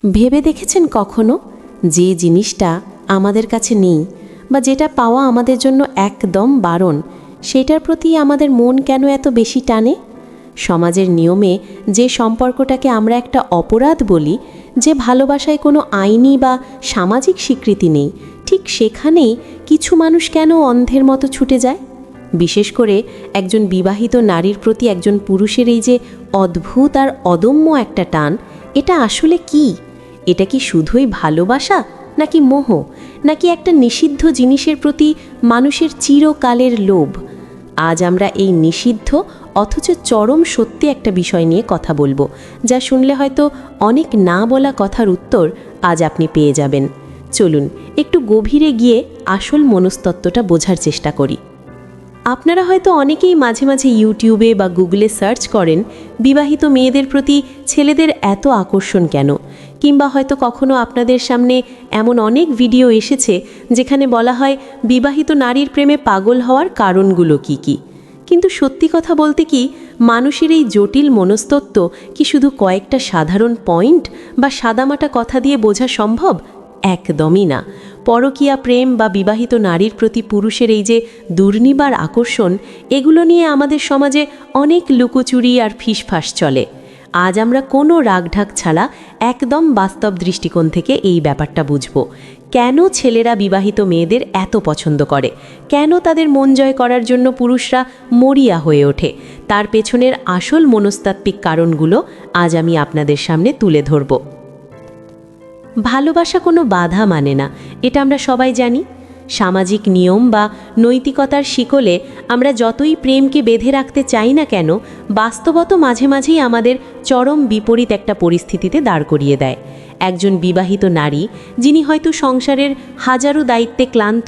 ভেবে দেখেছেন কখনো যে জিনিসটা আমাদের কাছে নেই বা যেটা পাওয়া আমাদের জন্য একদম বারণ, সেটার প্রতি আমাদের মন কেন এত বেশি টানে? সমাজের নিয়মে যে সম্পর্কটাকে আমরা একটা অপরাধ বলি, যে ভালোবাসায় কোনো আইনি বা সামাজিক স্বীকৃতি নেই, ঠিক সেখানেই কিছু মানুষ কেন অন্ধের মতো ছুটে যায়? বিশেষ করে একজন বিবাহিত নারীর প্রতি একজন পুরুষের এই যে অদ্ভুত আর অদম্য একটা টান, এটা আসলে কি? এটা কি শুধুই ভালোবাসা, নাকি মোহ, নাকি একটা নিষিদ্ধ জিনিসের প্রতি মানুষের চিরকালের লোভ? আজ আমরা এই নিষিদ্ধ অথচ চরম সত্যি একটা বিষয় নিয়ে কথা বলবো, যা শুনলে হয়তো অনেক না বলা কথার উত্তর আজ আপনি পেয়ে যাবেন। চলুন একটু গভীরে গিয়ে আসল মনস্তত্ত্বটা বোঝার চেষ্টা করি। আপনারা হয়তো অনেকেই মাঝে মাঝে ইউটিউবে বা গুগলে সার্চ করেন বিবাহিত মেয়েদের প্রতি ছেলেদের এত আকর্ষণ কেন, কিংবা হয়তো কখনো আপনাদের সামনে এমন অনেক ভিডিও এসেছে যেখানে বলা হয় বিবাহিত নারীর প্রেমে পাগল হওয়ার কারণগুলো কি কি। কিন্তু সত্যি কথা বলতে কি, মানুষের এই জটিল মনস্তত্ত্ব কি শুধু কয়েকটা সাধারণ পয়েন্ট বা সাদামাটা কথা দিয়ে বোঝা সম্ভব? একদমই না। পরকীয়া প্রেম বা বিবাহিত নারীর প্রতি পুরুষের এই যে দুর্নিবার আকর্ষণ, এগুলো নিয়ে আমাদের সমাজে অনেক লুকোচুরি আর ফিসফাস চলে। আজ আমরা কোনো রাগঢাক ছাড়া একদম বাস্তব দৃষ্টিকোণ থেকে এই ব্যাপারটা বুঝব। কেন ছেলেরা বিবাহিত মেয়েদের এত পছন্দ করে, কেন তাদের মন জয় করার জন্য পুরুষরা মরিয়া হয়ে ওঠে, তার পেছনের আসল মনস্তাত্ত্বিক কারণগুলো আজ আমি আপনাদের সামনে তুলে ধরব। ভালোবাসা কোনো বাধা মানে না, এটা আমরা সবাই জানি। সামাজিক নিয়ম বা নৈতিকতার শিকলে আমরা যতই প্রেমকে বেঁধে রাখতে চাই না কেন, বাস্তবত মাঝে মাঝেই আমাদের চরম বিপরীত একটা পরিস্থিতিতে দাঁড় করিয়ে দেয়। একজন বিবাহিত নারী, যিনি হয়তো সংসারের হাজারো দায়িত্বে ক্লান্ত,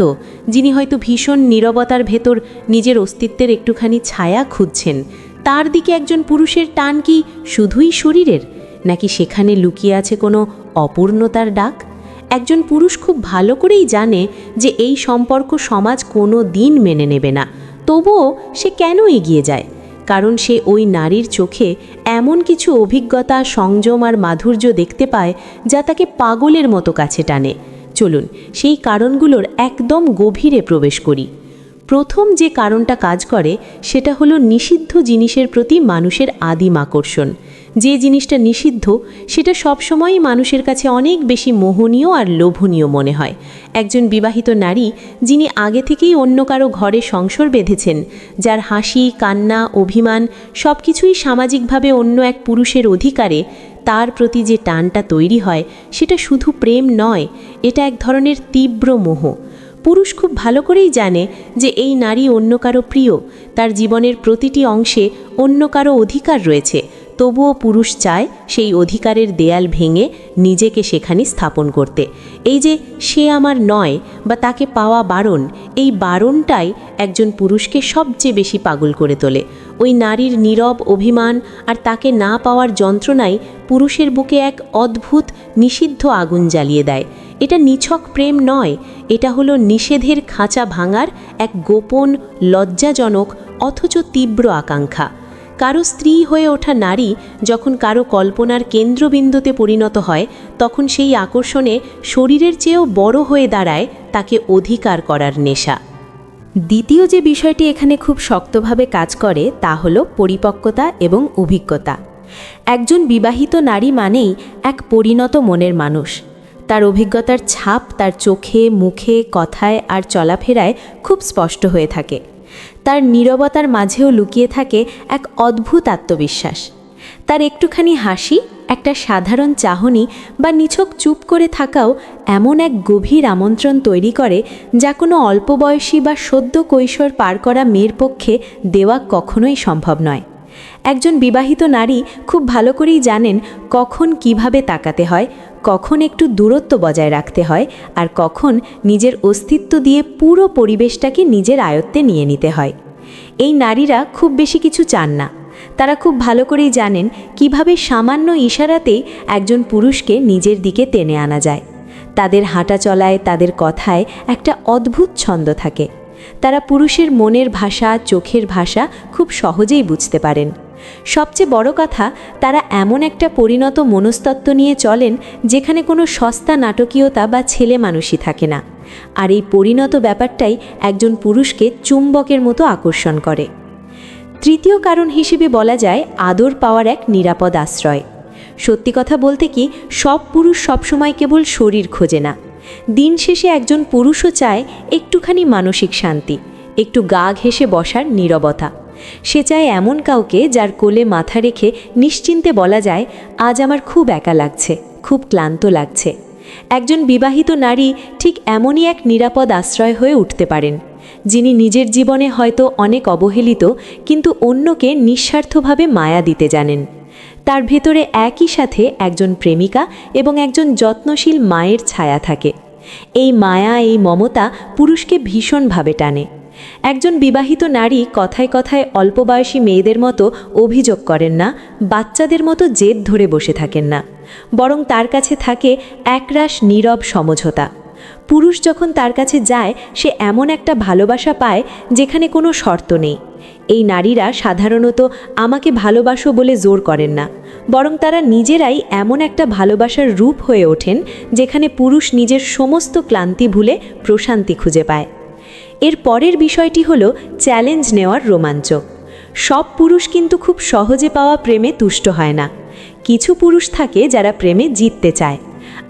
যিনি হয়তো ভীষণ নীরবতার ভেতর নিজের অস্তিত্বের একটুখানি ছায়া খুঁজছেন, তার দিকে একজন পুরুষের টান কি শুধুই শরীরের, নাকি সেখানে লুকিয়ে আছে কোনো অপূর্ণতার ডাক? একজন পুরুষ খুব ভালো করেই জানে যে এই সম্পর্ক সমাজ কোনো দিন মেনে নেবে না, তবুও সে কেন এগিয়ে যায়? কারণ সে ওই নারীর চোখে এমন কিছু অভিজ্ঞতা, সংযম আর মাধুর্য দেখতে পায় যা তাকে পাগলের মতো কাছে টানে। চলুন সেই কারণগুলোর একদম গভীরে প্রবেশ করি। প্রথম যে কারণটা কাজ করে সেটা হলো নিষিদ্ধ জিনিসের প্রতি মানুষের আদিম আকর্ষণ। যে জিনিসটা নিষিদ্ধ সেটা সবসময়ই মানুষের কাছে অনেক বেশি মোহনীয় আর লোভনীয় মনে হয়। একজন বিবাহিত নারী, যিনি আগে থেকেই অন্য কারো ঘরে সংসার বেঁধেছেন, যার হাসি, কান্না, অভিমান সব কিছুই সামাজিকভাবে অন্য এক পুরুষের অধিকারে, তার প্রতি যে টানটা তৈরি হয় সেটা শুধু প্রেম নয়, এটা এক ধরনের তীব্র মোহ। পুরুষ খুব ভালো করেই জানে যে এই নারী অন্য কারো প্রিয়, তার জীবনের প্রতিটি অংশে অন্য কারো অধিকার রয়েছে, তবুও পুরুষ চায় সেই অধিকারের দেয়াল ভেঙে নিজেকে সেখানে স্থাপন করতে। এই যে সে আমার নয় বা তাকে পাওয়া বারণ, এই বারণটাই একজন পুরুষকে সবচেয়ে বেশি পাগল করে তোলে। ওই নারীর নীরব অভিমান আর তাকে না পাওয়ার যন্ত্রণাই পুরুষের বুকে এক অদ্ভুত নিষিদ্ধ আগুন জ্বালিয়ে দেয়। এটা নিছক প্রেম নয়, এটা হলো নিষেধের খাঁচা ভাঙার এক গোপন, লজ্জাজনক অথচ তীব্র আকাঙ্ক্ষা। কারো স্ত্রী হয়ে ওঠা নারী যখন কারো কল্পনার কেন্দ্রবিন্দুতে পরিণত হয়, তখন সেই আকর্ষণে শরীরের চেয়েও বড় হয়ে দাঁড়ায় তাকে অধিকার করার নেশা। দ্বিতীয় যে বিষয়টি এখানে খুব শক্তভাবে কাজ করে তা হলো পরিপক্কতা এবং অভিজ্ঞতা। একজন বিবাহিত নারী মানেই এক পরিণত মনের মানুষ। তার অভিজ্ঞতার ছাপ তার চোখে, মুখে, কথায় আর চলাফেরায় খুব স্পষ্ট হয়ে থাকে। তার নীরবতার মাঝেও লুকিয়ে থাকে এক অদ্ভুত আত্মবিশ্বাস। তার একটুখানি হাসি, একটা সাধারণ চাহনি বা নিছক চুপ করে থাকাও এমন এক গভীর আমন্ত্রণ তৈরি করে যা কোনো অল্প বয়সী বা সদ্য কৈশোর পার করা মেয়ের পক্ষে দেওয়া কখনোই সম্ভব নয়। একজন বিবাহিত নারী খুব ভালো করেই জানেন কখন কিভাবে তাকাতে হয়, কখন একটু দূরত্ব বজায় রাখতে হয়, আর কখন নিজের অস্তিত্ব দিয়ে পুরো পরিবেশটাকে নিজের আয়ত্তে নিয়ে নিতে হয়। এই নারীরা খুব বেশি কিছু চান না। তারা খুব ভালো করেই জানেন কিভাবে সামান্য ইশারাতেই একজন পুরুষকে নিজের দিকে টেনে আনা যায়। তাদের হাঁটা চলায়, তাদের কথায় একটা অদ্ভুত ছন্দ থাকে। তারা পুরুষের মনের ভাষা, চোখের ভাষা খুব সহজেই বুঝতে পারেন। সবচেয়ে বড় কথা, তারা এমন একটা পরিণত মনস্তত্ত্ব নিয়ে চলেন যেখানে কোনো সস্তা নাটকীয়তা বা ছেলে মানুষই থাকে না। আর এই পরিণত ব্যাপারটাই একজন পুরুষকে চুম্বকের মতো আকর্ষণ করে। তৃতীয় কারণ হিসেবে বলা যায় আদর পাওয়ার এক নিরাপদ আশ্রয়। সত্যি কথা বলতে কি, সব পুরুষ সবসময় কেবল শরীর খোঁজে না। দিন শেষে একজন পুরুষও চায় একটুখানি মানসিক শান্তি, একটু গা ঘেঁষে বসার নীরবতা। সে চায় এমন কাউকে যার কোলে মাথা রেখে নিশ্চিন্তে বলা যায়, আজ আমার খুব একা লাগছে, খুব ক্লান্ত লাগছে। একজন বিবাহিত নারী ঠিক এমনই এক নিরাপদ আশ্রয় হয়ে উঠতে পারেন, যিনি নিজের জীবনে হয়তো অনেক অবহেলিত, কিন্তু অন্যকে নিঃস্বার্থভাবে মায়া দিতে জানেন। তার ভেতরে একই সাথে একজন প্রেমিকা এবং একজন যত্নশীল মায়ের ছায়া থাকে। এই মায়া, এই মমতা পুরুষকে ভীষণভাবে টানে। একজন বিবাহিত নারী কথায় কথায় অল্পবয়সী মেয়েদের মতো অভিযোগ করেন না, বাচ্চাদের মতো জেদ ধরে বসে থাকেন না, বরং তার কাছে থাকে একরাশ নীরব সমঝোতা। পুরুষ যখন তার কাছে যায়, সে এমন একটা ভালোবাসা পায় যেখানে কোনো শর্ত নেই। এই নারীরা সাধারণত আমাকে ভালোবাসো বলে জোর করেন না, বরং তারা নিজেরাই এমন একটা ভালোবাসার রূপ হয়ে ওঠেন যেখানে পুরুষ নিজের সমস্ত ক্লান্তি ভুলে প্রশান্তি খুঁজে পায়। এর পরের বিষয়টি হলো চ্যালেঞ্জ নেওয়ার রোমাঞ্চ। সব পুরুষ কিন্তু খুব সহজে পাওয়া প্রেমে তুষ্ট হয় না। কিছু পুরুষ থাকে যারা প্রেমে জিততে চায়,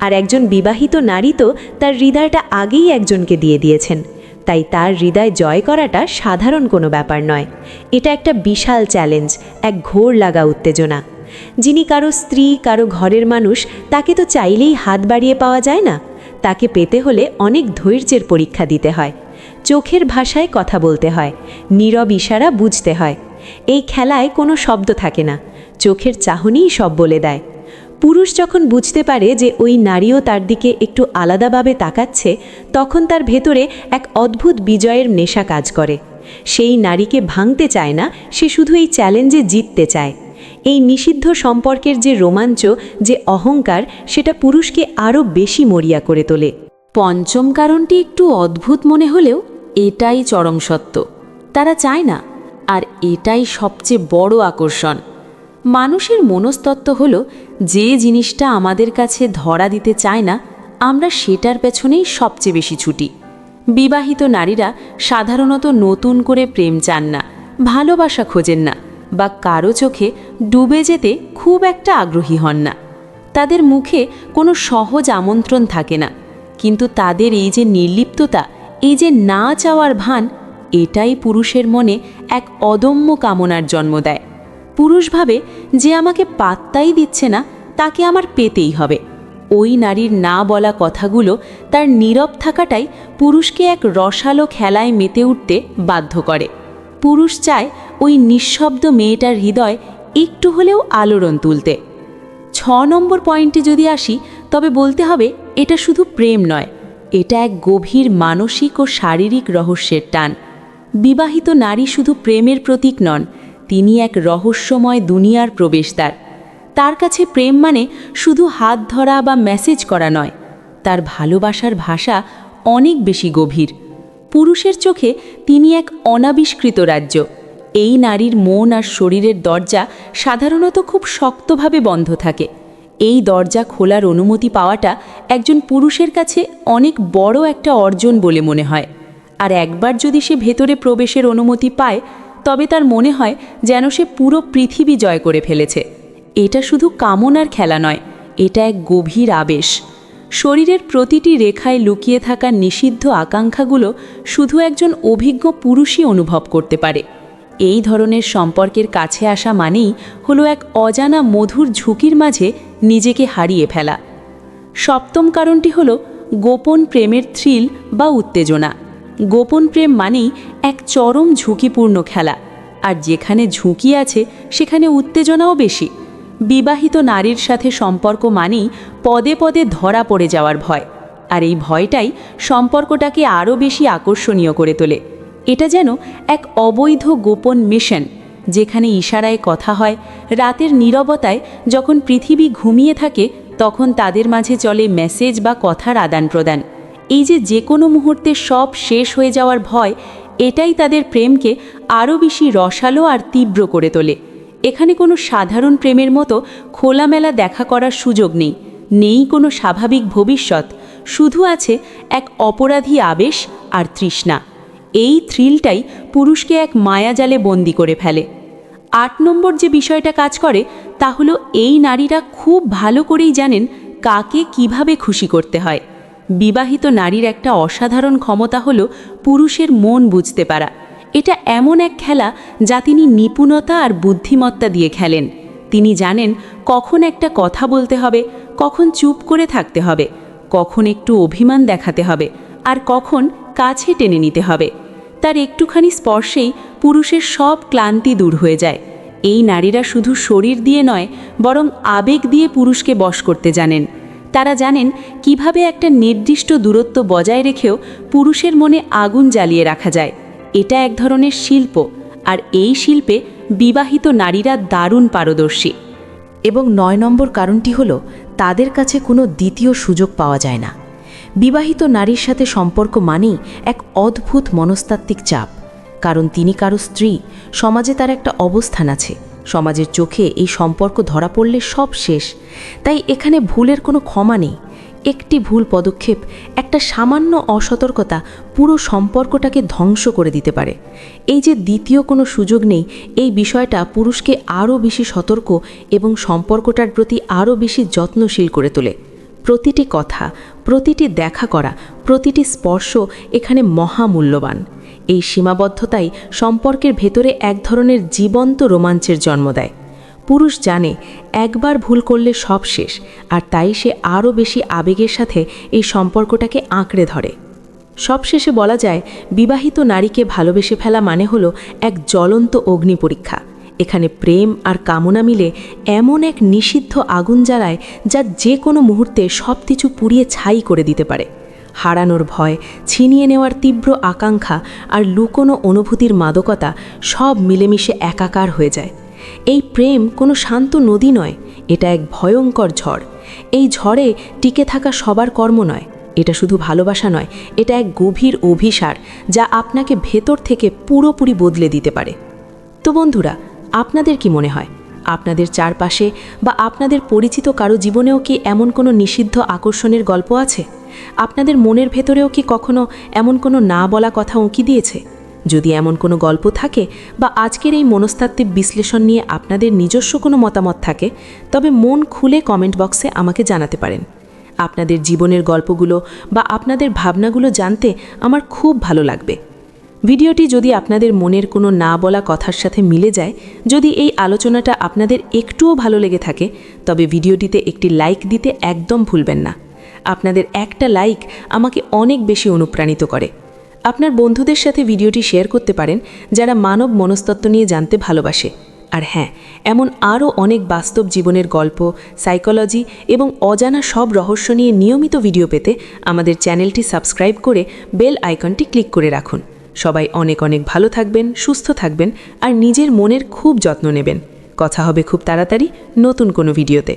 আর একজন বিবাহিত নারী তো তার হৃদয়টা আগেই একজনকে দিয়ে দিয়েছেন, তাই তার হৃদয় জয় করাটা সাধারণ কোনো ব্যাপার নয়। এটা একটা বিশাল চ্যালেঞ্জ, এক ঘোর লাগা উত্তেজনা। যিনি কারো স্ত্রী, কারো ঘরের মানুষ, তাকে তো চাইলেই হাত বাড়িয়ে পাওয়া যায় না। তাকে পেতে হলে অনেক ধৈর্যের পরীক্ষা দিতে হয়, চোখের ভাষায় কথা বলতে হয়, নীরব ইশারা বুঝতে হয়। এই খেলায় কোনো শব্দ থাকে না, চোখের চাহনিই সব বলে দেয়। পুরুষ যখন বুঝতে পারে যে ওই নারীও তার দিকে একটু আলাদাভাবে তাকাচ্ছে, তখন তার ভেতরে এক অদ্ভুত বিজয়ের নেশা কাজ করে। সেই নারীকে ভাঙতে চায় না, সে শুধু এই চ্যালেঞ্জে জিততে চায়। এই নিষিদ্ধ সম্পর্কের যে রোমাঞ্চ, যে অহংকার, সেটা পুরুষকে আরও বেশি মরিয়া করে তোলে। পঞ্চম কারণটি একটু অদ্ভুত মনে হলেও এটাই চরম সত্য। তারা চায় না, আর এটাই সবচেয়ে বড় আকর্ষণ। মানুষের মনস্তত্ত্ব হলো, যে জিনিসটা আমাদের কাছে ধরা দিতে চায় না, আমরা সেটার পেছনেই সবচেয়ে বেশি ছুটি। বিবাহিত নারীরা সাধারণত নতুন করে প্রেম চান না, ভালোবাসা খোঁজেন না, বা কারো চোখে ডুবে যেতে খুব একটা আগ্রহী হন না। তাদের মুখে কোনো সহজ আমন্ত্রণ থাকে না, কিন্তু তাদের এই যে নির্লিপ্ততা, এই যে না চাওয়ার ভান, এটাই পুরুষের মনে এক অদম্য কামনার জন্ম দেয়। পুরুষ ভাবে, যে আমাকে পাত্তাই দিচ্ছে না, তাকে আমার পেতেই হবে। ওই নারীর না বলা কথাগুলো, তার নীরব থাকাটাই পুরুষকে এক রসালো খেলায় মেতে উঠতে বাধ্য করে। পুরুষ চায় ওই নিঃশব্দ মেয়েটার হৃদয় একটু হলেও আলোড়ন তুলতে। 6 নম্বর পয়েন্টে যদি আসি, তবে বলতে হবে এটা শুধু প্রেম নয়, এটা এক গভীর মানসিক ও শারীরিক রহস্যের টান। বিবাহিত নারী শুধু প্রেমের প্রতীক নন, তিনি এক রহস্যময় দুনিয়ার প্রবেশদ্বার। তার কাছে প্রেম মানে শুধু হাত ধরা বা মেসেজ করা নয়, তার ভালোবাসার ভাষা অনেক বেশি গভীর। পুরুষের চোখে তিনি এক অনাবিষ্কৃত রাজ্য। এই নারীর মন আর শরীরের দরজা সাধারণত খুব শক্তভাবে বন্ধ থাকে। এই দরজা খোলার অনুমতি পাওয়াটা একজন পুরুষের কাছে অনেক বড় একটা অর্জন বলে মনে হয়। আর একবার যদি সে ভেতরে প্রবেশের অনুমতি পায়, তবে তার মনে হয় যেন সে পুরো পৃথিবী জয় করে ফেলেছে। এটা শুধু কামনার খেলা নয়, এটা এক গভীর আবেশ। শরীরের প্রতিটি রেখায় লুকিয়ে থাকা নিষিদ্ধ আকাঙ্ক্ষাগুলো শুধু একজন অভিজ্ঞ পুরুষই অনুভব করতে পারে। এই ধরনের সম্পর্কের কাছে আসা মানেই হলো এক অজানা মধুর ঝুঁকির মাঝে নিজেকে হারিয়ে ফেলা। সপ্তম কারণটি হলো গোপন প্রেমের থ্রিল বা উত্তেজনা। গোপন প্রেম মানেই এক চরম ঝুঁকিপূর্ণ খেলা, আর যেখানে ঝুঁকি আছে সেখানে উত্তেজনাও বেশি। বিবাহিত নারীর সাথে সম্পর্ক মানেই পদে পদে ধরা পড়ে যাওয়ার ভয়, আর এই ভয়টাই সম্পর্কটাকে আরও বেশি আকর্ষণীয় করে তোলে। এটা যেন এক অবৈধ গোপন মিশন, যেখানে ইশারায় কথা হয়, রাতের নীরবতায় যখন পৃথিবী ঘুমিয়ে থাকে তখন তাদের মাঝে চলে মেসেজ বা কথার আদান প্রদান। এই যে কোনো মুহূর্তে সব শেষ হয়ে যাওয়ার ভয়, এটাই তাদের প্রেমকে আরও বেশি রসালো আর তীব্র করে তোলে। এখানে কোনো সাধারণ প্রেমের মতো খোলামেলা দেখা করার সুযোগ নেই, নেই কোনো স্বাভাবিক ভবিষ্যৎ, শুধু আছে এক অপরাধী আবেশ আর তৃষ্ণা। এই থ্রিলটাই পুরুষকে এক মায়াজালে বন্দি করে ফেলে। 8 নম্বর যে বিষয়টা কাজ করে তা হলো এই নারীরা খুব ভালো করেই জানেন কাকে কিভাবে খুশি করতে হয়। বিবাহিত নারীর একটা অসাধারণ ক্ষমতা হলো পুরুষের মন বুঝতে পারা। এটা এমন এক খেলা যা তিনি নিপুণতা আর বুদ্ধিমত্তা দিয়ে খেলেন। তিনি জানেন কখন একটা কথা বলতে হবে, কখন চুপ করে থাকতে হবে, কখন একটু অভিমান দেখাতে হবে, আর কখন কাছে টেনে নিতে হবে। তার একটুখানি স্পর্শেই পুরুষের সব ক্লান্তি দূর হয়ে যায়। এই নারীরা শুধু শরীর দিয়ে নয়, বরং আবেগ দিয়ে পুরুষকে বশ করতে জানেন। তারা জানেন কিভাবে একটা নির্দিষ্ট দূরত্ব বজায় রেখেও পুরুষের মনে আগুন জ্বালিয়ে রাখা যায়। এটা এক ধরনের শিল্প, আর এই শিল্পে বিবাহিত নারীরা দারুণ পারদর্শী। এবং 9 নম্বর কারণটি হলো তাদের কাছে কোনো দ্বিতীয় সুযোগ পাওয়া যায় না। বিবাহিত নারীর সাথে সম্পর্ক মানেই এক অদ্ভুত মনস্তাত্ত্বিক চাপ, কারণ তিনি কারো স্ত্রী, সমাজে তার একটা অবস্থান আছে, সমাজের চোখে এই সম্পর্ক ধরা পড়লে সব শেষ। তাই এখানে ভুলের কোনো ক্ষমা নেই। একটি ভুল পদক্ষেপ, একটা সামান্য অসতর্কতা পুরো সম্পর্কটাকে ধ্বংস করে দিতে পারে। এই যে দ্বিতীয় কোনো সুযোগ নেই, এই বিষয়টা পুরুষকে আরও বেশি সতর্ক এবং সম্পর্কটার প্রতি আরও বেশি যত্নশীল করে তোলে। প্রতিটি কথা, প্রতিটি দেখা করা, প্রতিটি স্পর্শ এখানে মহামূল্যবান। এই সীমাবদ্ধতাই সম্পর্কের ভেতরে এক ধরনের জীবন্ত রোমাঞ্চের জন্ম দেয়। পুরুষ জানে একবার ভুল করলে সব শেষ, আর তাই সে আরও বেশি আবেগের সাথে এই সম্পর্কটাকে আঁকড়ে ধরে। সবশেষে বলা যায়, বিবাহিত নারীকে ভালোবেসে ফেলা মানে হলো এক জ্বলন্ত অগ্নি পরীক্ষা। এখানে প্রেম আর কামনা মিলে এমন এক নিষিদ্ধ আগুন জ্বালায় যা যে কোনো মুহূর্তে সব কিছু পুড়িয়ে ছাই করে দিতে পারে। হারানোর ভয়, ছিনিয়ে নেওয়ার তীব্র আকাঙ্ক্ষা আর লুকোনো অনুভূতির মাদকতা সব মিলেমিশে একাকার হয়ে যায়। এই প্রেম কোনো শান্ত নদী নয়, এটা এক ভয়ঙ্কর ঝড়। এই ঝড়ে টিকে থাকা সবার কর্ম নয়, এটা শুধু ভালোবাসা নয়, এটা এক গভীর অভিসার যা আপনাকে ভেতর থেকে পুরোপুরি বদলে দিতে পারে। তো বন্ধুরা, আপনাদের কি মনে হয়, আপনাদের চারপাশে বা আপনাদের পরিচিত কারো জীবনেও কি এমন কোনো নিষিদ্ধ আকর্ষণের গল্প আছে? আপনাদের মনের ভেতরেও কি কখনো এমন কোনো না বলা কথা উঁকি দিয়েছে? যদি এমন কোনো গল্প থাকে বা আজকের এই মনস্তাত্ত্বিক বিশ্লেষণ নিয়ে আপনাদের নিজস্ব কোনো মতামত থাকে, তবে মন খুলে কমেন্ট বক্সে আমাকে জানাতে পারেন। আপনাদের জীবনের গল্পগুলো বা আপনাদের ভাবনাগুলো জানতে আমার খুব ভালো লাগবে। ভিডিওটি যদি আপনাদের মনের কোনো না বলা কথার সাথে মিলে যায়, যদি এই আলোচনাটা আপনাদের একটুও ভালো লেগে থাকে, তবে ভিডিওটিতে একটি লাইক দিতে একদম ভুলবেন না। আপনাদের একটা লাইক আমাকে অনেক বেশি অনুপ্রাণিত করে। আপনার বন্ধুদের সাথে ভিডিওটি শেয়ার করতে পারেন যারা মানব মনস্তত্ত্ব নিয়ে জানতে ভালোবাসে। আর হ্যাঁ, এমন আরও অনেক বাস্তব জীবনের গল্প, সাইকোলজি এবং অজানা সব রহস্য নিয়ে নিয়মিত ভিডিও পেতে আমাদের চ্যানেলটি সাবস্ক্রাইব করে বেল আইকনটি ক্লিক করে রাখুন। সবাই অনেক অনেক ভালো থাকবেন, সুস্থ থাকবেন আর নিজের মনের খুব যত্ন নেবেন। কথা হবে খুব তাড়াতাড়ি নতুন কোনো ভিডিওতে।